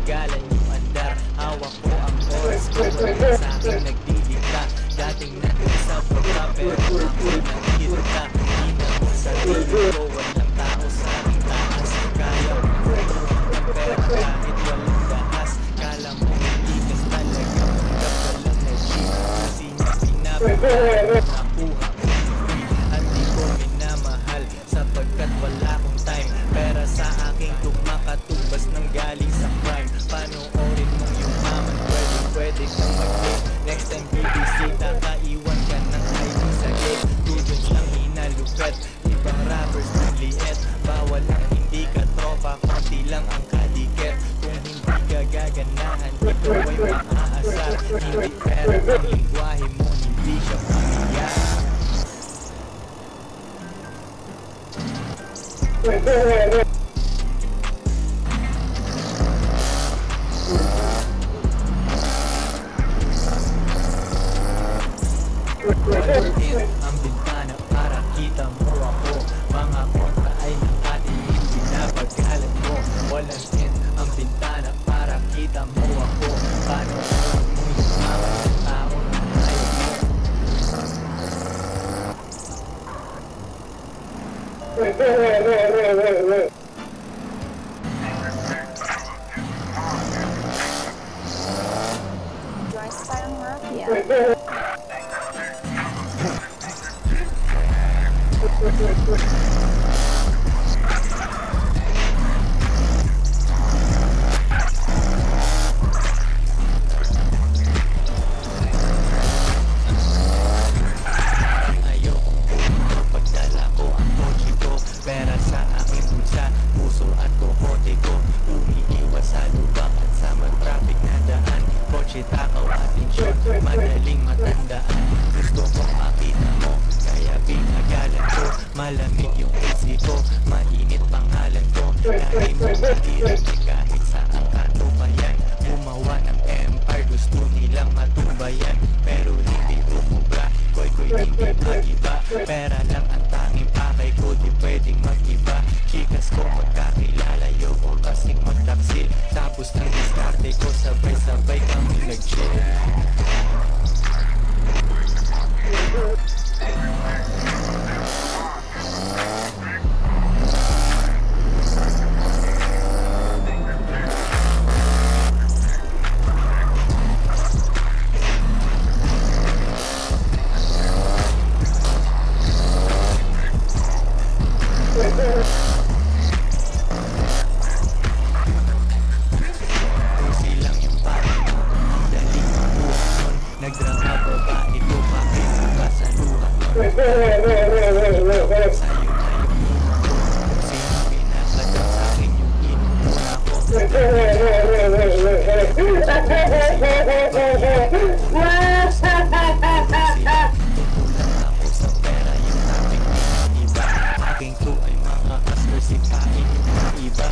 matagalan yung andar. Hawak ko ang oras ko, wala sa akin nagdidikta. Dating nandun sa baba pero ako nakita. Hina ko sa sarili ko, walang tao sa aking taas. Kaya mo ang pera kahit walang dahas. Kala mo matigas talaga, magkap walang na-cheat. Kasi nga pinapagalan nakuha ko free. Hindi ko minamahal sapagkat wala akong time. Pera sa aking tumakatubas nang galing sa crime. Panoorin mong yumaman, pwede kang mag-game. Next time bibisita ka, iwan ka ng ID sa gate. Students lang hinalupet, ibang rappers ng liit. Bawal ang hindi ka tropa, konti lang ang kadikit. Kung hindi ka gaganahan, ikaw ay maaasar. Hindi pera ang lingwahe mo, hindi siya pamilya. Walutin ang bintana para kita mo ako. Mga kontra ay nakatilim, pinapagalan mo. Walang in ang bintana para kita mo ako. Paano mo yung mga tao na ayaw mo? Joyce parang mafia. Ayokong pumunto pagdala ko ang kotse ko. Pera sa aking bulsa, puso at kokote ko. Umiiwas sa lubak at sa mag-traffic na daan. Kotse takaw atensyon, madaling matandaan. Gusto kong makita mo, kaya pinagalan ko. Malamig yung AC ko, mainit pangalan ko. Dahil mo matirin kahit saan kanto pa yan. Gumawa ng empire, gusto nilang matumbayan. Pero hindi umubra, ko'y hindi mag-iba. Pera lang ang tanging pakay ko, di pwedeng mag-iba. Chikas ko magkakilala, yoko kasing magtaksil. Tapos ng diskarte ko, sabay-sabay kami nag-chill. Kung silang yung pari mo, ang daling makuha nun. Nagdrama babae ko, bakit nakasaluhan nun? Sa'yo na yung inom ko. Kung sino pinasadya sa'kin yung inom muna ko. Tutulan ako sa pera yung aming iba. Aking to ay mga kasper, sipain yung iba.